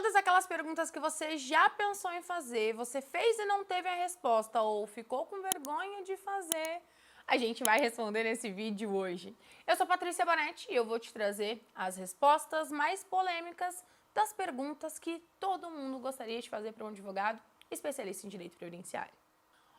Todas aquelas perguntas que você já pensou em fazer, você fez e não teve a resposta ou ficou com vergonha de fazer, a gente vai responder nesse vídeo hoje. Eu sou Patrícia Bonetti e eu vou te trazer as respostas mais polêmicas das perguntas que todo mundo gostaria de fazer para um advogado especialista em direito previdenciário.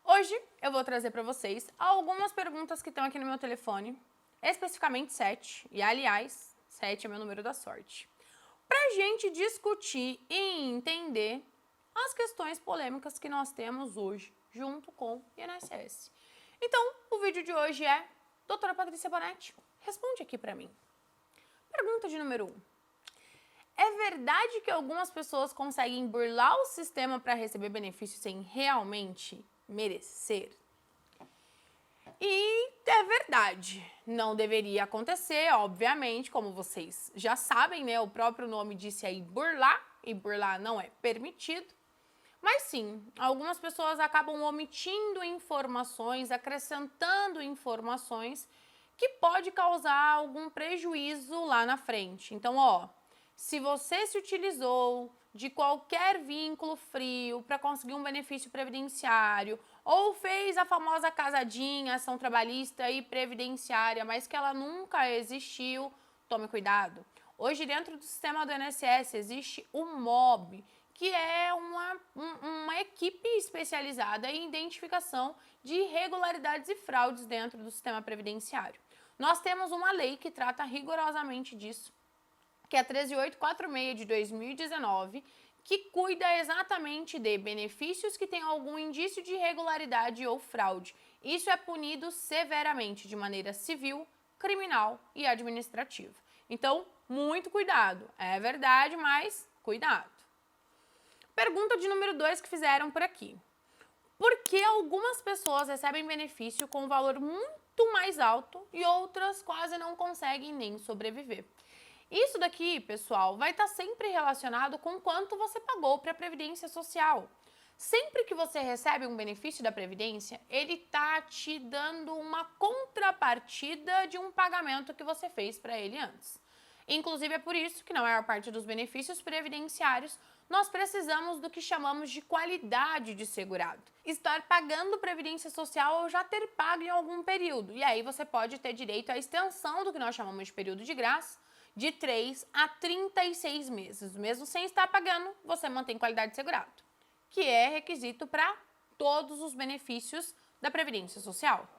Hoje eu vou trazer para vocês algumas perguntas que estão aqui no meu telefone, especificamente 7, e aliás, 7 é meu número da sorte, para a gente discutir e entender as questões polêmicas que nós temos hoje, junto com o INSS. Então, o vídeo de hoje é: doutora Patrícia Bonetti, responde aqui para mim. Pergunta de número 1. É verdade que algumas pessoas conseguem burlar o sistema para receber benefícios sem realmente merecer? E é verdade, não deveria acontecer, obviamente, como vocês já sabem, né? O próprio nome disse aí burlar, e burlar não é permitido. Mas sim, algumas pessoas acabam omitindo informações, acrescentando informações que pode causar algum prejuízo lá na frente. Então, se você se utilizou de qualquer vínculo frio para conseguir um benefício previdenciário ou fez a famosa casadinha, ação trabalhista e previdenciária, mas que ela nunca existiu, tome cuidado. Hoje, dentro do sistema do INSS, existe o MOB, que é uma equipe especializada em identificação de irregularidades e fraudes dentro do sistema previdenciário. Nós temos uma lei que trata rigorosamente disso, que é a 13846 de 2019, que cuida exatamente de benefícios que têm algum indício de irregularidade ou fraude. Isso é punido severamente, de maneira civil, criminal e administrativa. Então, muito cuidado. É verdade, mas cuidado. Pergunta de número 2 que fizeram por aqui. Por que algumas pessoas recebem benefício com um valor muito mais alto e outras quase não conseguem nem sobreviver? Isso daqui, pessoal, vai estar sempre relacionado com quanto você pagou para a Previdência Social. Sempre que você recebe um benefício da Previdência, ele está te dando uma contrapartida de um pagamento que você fez para ele antes. Inclusive, é por isso que na maior parte dos benefícios previdenciários, nós precisamos do que chamamos de qualidade de segurado. Estar pagando Previdência Social ou já ter pago em algum período. E aí você pode ter direito à extensão do que nós chamamos de período de graça, de 3 a 36 meses. Mesmo sem estar pagando, você mantém qualidade de segurado, que é requisito para todos os benefícios da Previdência Social.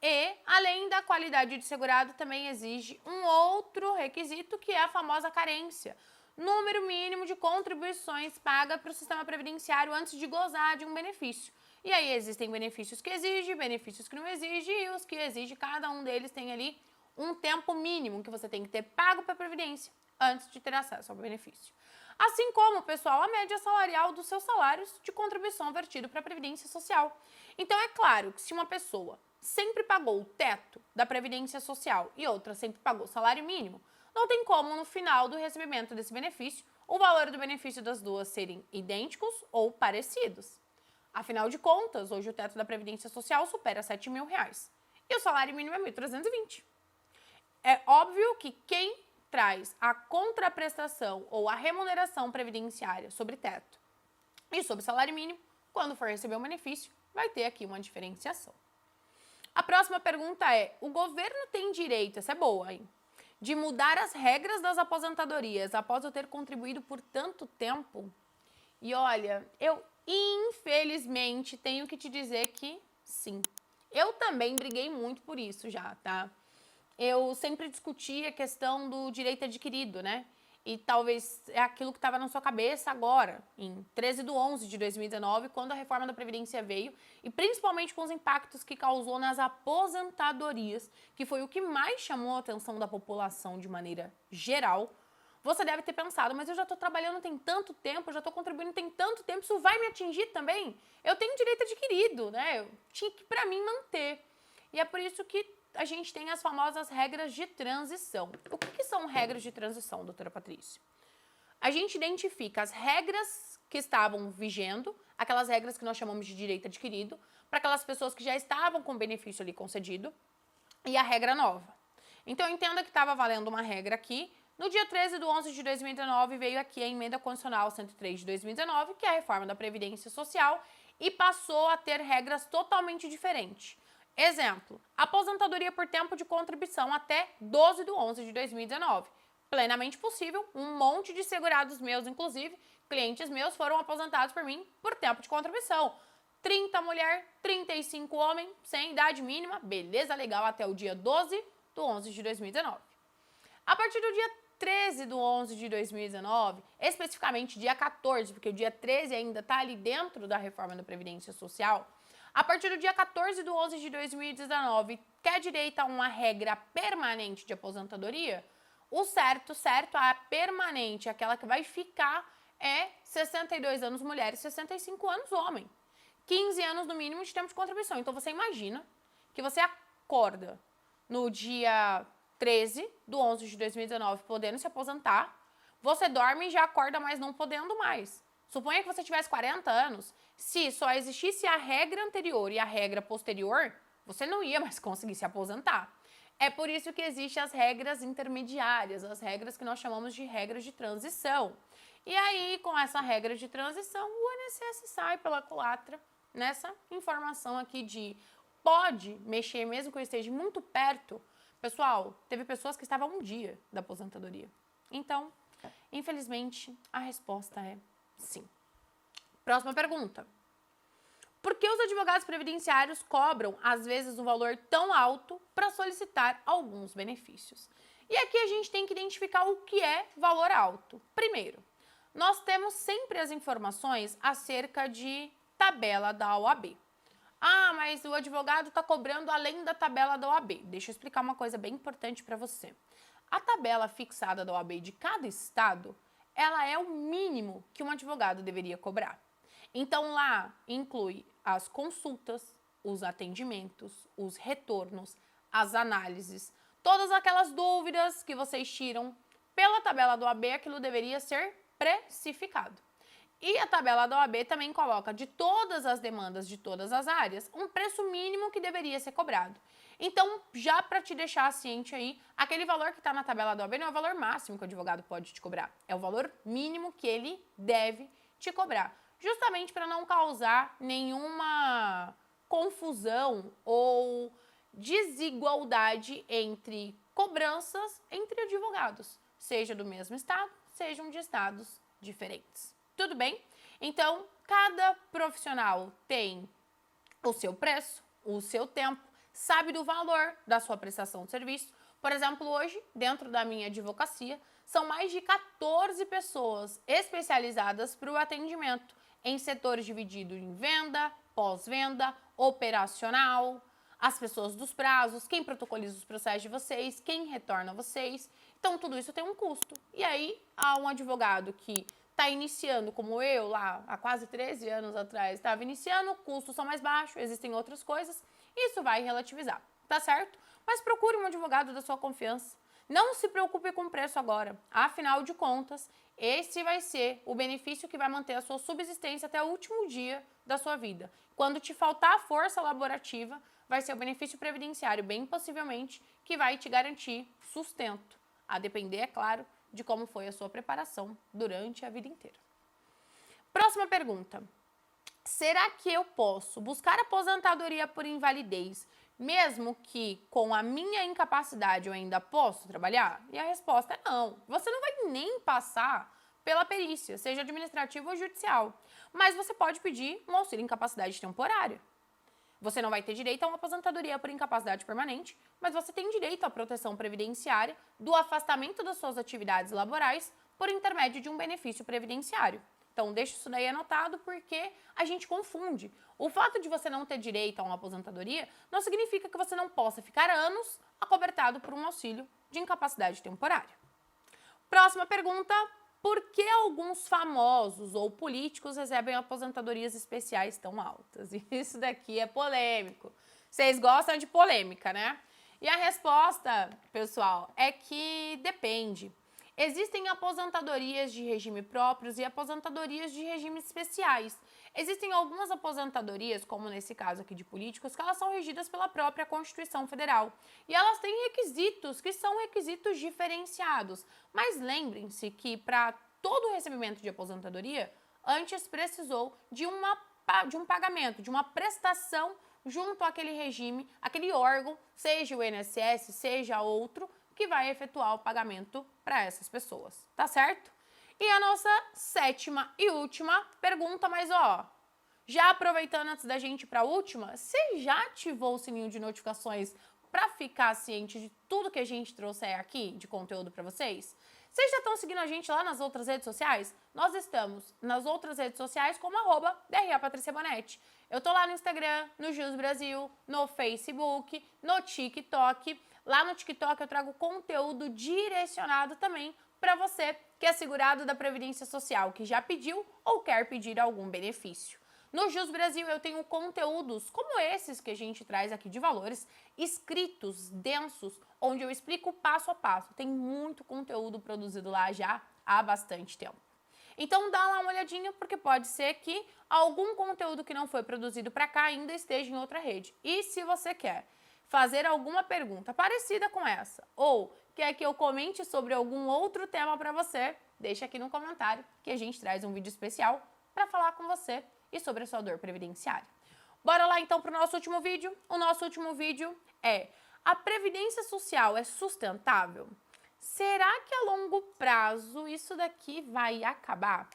E, além da qualidade de segurado, também exige um outro requisito, que é a famosa carência. Número mínimo de contribuições paga para o sistema previdenciário antes de gozar de um benefício. E aí existem benefícios que exigem, benefícios que não exigem, e os que exigem, cada um deles tem ali um tempo mínimo que você tem que ter pago para a Previdência antes de ter acesso ao benefício. Assim como, pessoal, a média salarial dos seus salários de contribuição vertido para a Previdência Social. Então, é claro que se uma pessoa sempre pagou o teto da Previdência Social e outra sempre pagou o salário mínimo, não tem como, no final do recebimento desse benefício, o valor do benefício das duas serem idênticos ou parecidos. Afinal de contas, hoje o teto da Previdência Social supera R$7.000 e o salário mínimo é R$1.320. É óbvio que quem traz a contraprestação ou a remuneração previdenciária sobre teto e sobre salário mínimo, quando for receber um benefício, vai ter aqui uma diferenciação. A próxima pergunta é: o governo tem direito, essa é boa, hein, de mudar as regras das aposentadorias após eu ter contribuído por tanto tempo? E olha, eu infelizmente tenho que te dizer que sim. Eu também briguei muito por isso já, tá? Eu sempre discuti a questão do direito adquirido, né? E talvez é aquilo que estava na sua cabeça agora, em 13/11 de 2019, quando a reforma da Previdência veio, e principalmente com os impactos que causou nas aposentadorias, que foi o que mais chamou a atenção da população de maneira geral. Você deve ter pensado: mas eu já estou trabalhando tem tanto tempo, eu já estou contribuindo tem tanto tempo, isso vai me atingir também? Eu tenho direito adquirido, né? Eu tinha que, para mim, manter. E é por isso que a gente tem as famosas regras de transição. O que são regras de transição, doutora Patrícia? A gente identifica as regras que estavam vigendo, aquelas regras que nós chamamos de direito adquirido, para aquelas pessoas que já estavam com o benefício ali concedido, e a regra nova. Então, entenda que estava valendo uma regra aqui No dia 13 de 11 de 2019, veio aqui a Emenda Constitucional 103 de 2019, que é a reforma da Previdência Social, e passou a ter regras totalmente diferentes. Exemplo, aposentadoria por tempo de contribuição até 12 de 11 de 2019. Plenamente possível, um monte de segurados meus, inclusive, clientes meus, foram aposentados por mim por tempo de contribuição. 30 mulher, 35 homem, sem idade mínima, beleza, legal, até o dia 12 de 11 de 2019. A partir do dia 13 de 11 de 2019, especificamente dia 14, porque o dia 13 ainda está ali dentro da reforma da Previdência Social, a partir do dia 14 de 11 de 2019, que é direito a uma regra permanente de aposentadoria, o certo, a permanente, aquela que vai ficar, é 62 anos mulher e 65 anos homem. 15 anos no mínimo de tempo de contribuição. Então, você imagina que você acorda no dia 13 de 11 de 2019 podendo se aposentar, você dorme e já acorda, mas não podendo mais. Suponha que você tivesse 40 anos, se só existisse a regra anterior e a regra posterior, você não ia mais conseguir se aposentar. É por isso que existem as regras intermediárias, as regras que nós chamamos de regras de transição. E aí, com essa regra de transição, o INSS sai pela culatra nessa informação aqui de pode mexer mesmo que eu esteja muito perto. Pessoal, teve pessoas que estavam a um dia da aposentadoria. Então, infelizmente, a resposta é sim. Próxima pergunta. Por que os advogados previdenciários cobram, às vezes, um valor tão alto para solicitar alguns benefícios? E aqui a gente tem que identificar o que é valor alto. Primeiro, nós temos sempre as informações acerca de tabela da OAB. Ah, mas o advogado está cobrando além da tabela da OAB. Deixa eu explicar uma coisa bem importante para você. A tabela fixada da OAB de cada estado, ela é o mínimo que um advogado deveria cobrar. Então, lá inclui as consultas, os atendimentos, os retornos, as análises, todas aquelas dúvidas que vocês tiram pela tabela da OAB, aquilo deveria ser precificado. E a tabela da OAB também coloca de todas as demandas de todas as áreas um preço mínimo que deveria ser cobrado. Então, já para te deixar ciente aí, aquele valor que está na tabela da OAB não é o valor máximo que o advogado pode te cobrar, é o valor mínimo que ele deve te cobrar, justamente para não causar nenhuma confusão ou desigualdade entre cobranças entre advogados, seja do mesmo estado, sejam de estados diferentes. Tudo bem? Então, cada profissional tem o seu preço, o seu tempo, sabe do valor da sua prestação de serviço. Por exemplo, hoje, dentro da minha advocacia, são mais de 14 pessoas especializadas para o atendimento em setores divididos em venda, pós-venda, operacional, as pessoas dos prazos, quem protocoliza os processos de vocês, quem retorna vocês. Então, tudo isso tem um custo. E aí, há um advogado que está iniciando, como eu lá há quase 13 anos atrás, estava iniciando, custos são mais baixos, existem outras coisas, isso vai relativizar, tá certo? Mas procure um advogado da sua confiança. Não se preocupe com o preço agora, afinal de contas, esse vai ser o benefício que vai manter a sua subsistência até o último dia da sua vida. Quando te faltar força laborativa, vai ser o benefício previdenciário, bem possivelmente, que vai te garantir sustento, a depender, é claro, de como foi a sua preparação durante a vida inteira. Próxima pergunta. Será que eu posso buscar aposentadoria por invalidez, mesmo que com a minha incapacidade eu ainda posso trabalhar? E a resposta é não. Você não vai nem passar pela perícia, seja administrativa ou judicial, mas você pode pedir um auxílio incapacidade temporária. Você não vai ter direito a uma aposentadoria por incapacidade permanente, mas você tem direito à proteção previdenciária do afastamento das suas atividades laborais por intermédio de um benefício previdenciário. Então, deixa isso daí anotado porque a gente confunde. O fato de você não ter direito a uma aposentadoria não significa que você não possa ficar anos acobertado por um auxílio de incapacidade temporária. Próxima pergunta. Por que alguns famosos ou políticos recebem aposentadorias especiais tão altas? Isso daqui é polêmico. Vocês gostam de polêmica, né? E a resposta, pessoal, é que depende. Existem aposentadorias de regime próprios e aposentadorias de regimes especiais. Existem algumas aposentadorias, como nesse caso aqui de políticos, que elas são regidas pela própria Constituição Federal. E elas têm requisitos que são requisitos diferenciados. Mas lembrem-se que para todo o recebimento de aposentadoria, antes precisou de um pagamento, de uma prestação junto àquele regime, aquele órgão, seja o INSS, seja outro, que vai efetuar o pagamento para essas pessoas, tá certo? E a nossa 7ª e última pergunta, mas já aproveitando antes da gente ir para a última, você já ativou o sininho de notificações para ficar ciente de tudo que a gente trouxe aqui de conteúdo para vocês? Vocês já estão seguindo a gente lá nas outras redes sociais? Nós estamos nas outras redes sociais como @DRAPatriciaBonetti. Eu tô lá no Instagram, no Jus Brasil, no Facebook, no TikTok. Lá no TikTok eu trago conteúdo direcionado também para você que é segurado da Previdência Social, que já pediu ou quer pedir algum benefício. No Jus Brasil eu tenho conteúdos como esses que a gente traz aqui de valores, escritos, densos, onde eu explico passo a passo. Tem muito conteúdo produzido lá já há bastante tempo. Então dá lá uma olhadinha, porque pode ser que algum conteúdo que não foi produzido para cá ainda esteja em outra rede. E se você quer fazer alguma pergunta parecida com essa, ou quer que eu comente sobre algum outro tema para você, deixa aqui no comentário que a gente traz um vídeo especial para falar com você e sobre a sua dor previdenciária. Bora lá então para o nosso último vídeo. O nosso último vídeo é: a Previdência Social é sustentável? Será que a longo prazo isso daqui vai acabar?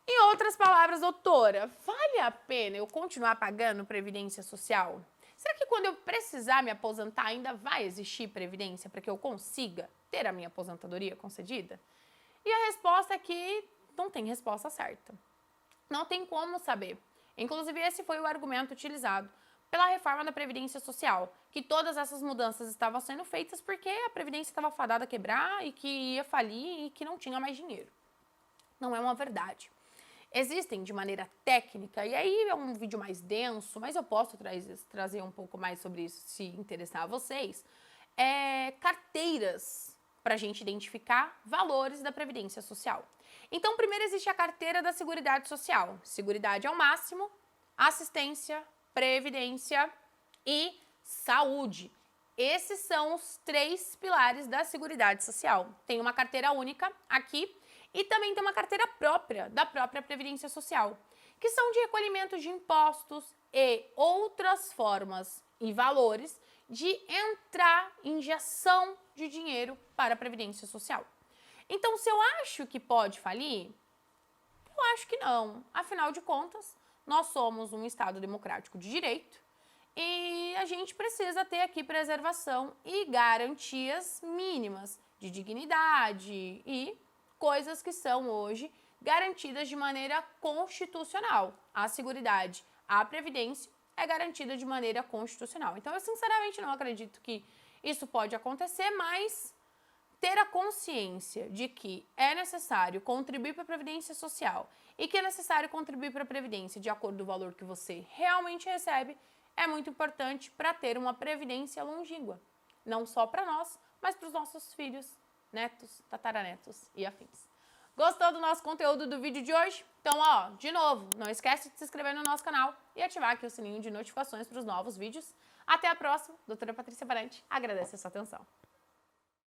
Em outras palavras, doutora, vale a pena eu continuar pagando Previdência Social? Será que quando eu precisar me aposentar ainda vai existir Previdência para que eu consiga ter a minha aposentadoria concedida? E a resposta é que não tem resposta certa. Não tem como saber. Inclusive, esse foi o argumento utilizado pela reforma da Previdência Social, que todas essas mudanças estavam sendo feitas porque a Previdência estava fadada a quebrar e que ia falir e que não tinha mais dinheiro. Não é uma verdade. Existem de maneira técnica, e aí é um vídeo mais denso, mas eu posso trazer um pouco mais sobre isso se interessar a vocês, carteiras para a gente identificar valores da Previdência Social. Então, primeiro existe a carteira da Seguridade Social. Seguridade ao máximo, assistência, previdência e saúde. Esses são os 3 pilares da Seguridade Social. Tem uma carteira única aqui e também tem uma carteira própria da própria Previdência Social, que são de recolhimento de impostos e outras formas e valores de entrar injeção de dinheiro para a Previdência Social. Então, se eu acho que pode falir, eu acho que não. Afinal de contas, nós somos um Estado democrático de direito e a gente precisa ter aqui preservação e garantias mínimas de dignidade e coisas que são hoje garantidas de maneira constitucional. A Seguridade, a Previdência é garantida de maneira constitucional. Então, eu sinceramente não acredito que isso pode acontecer, mas ter a consciência de que é necessário contribuir para a Previdência Social e que é necessário contribuir para a Previdência de acordo com o valor que você realmente recebe é muito importante para ter uma Previdência longínqua. Não só para nós, mas para os nossos filhos, netos, tataranetos e afins. Gostou do nosso conteúdo do vídeo de hoje? Então, de novo, não esquece de se inscrever no nosso canal e ativar aqui o sininho de notificações para os novos vídeos. Até a próxima. Doutora Patrícia Parente agradece a sua atenção.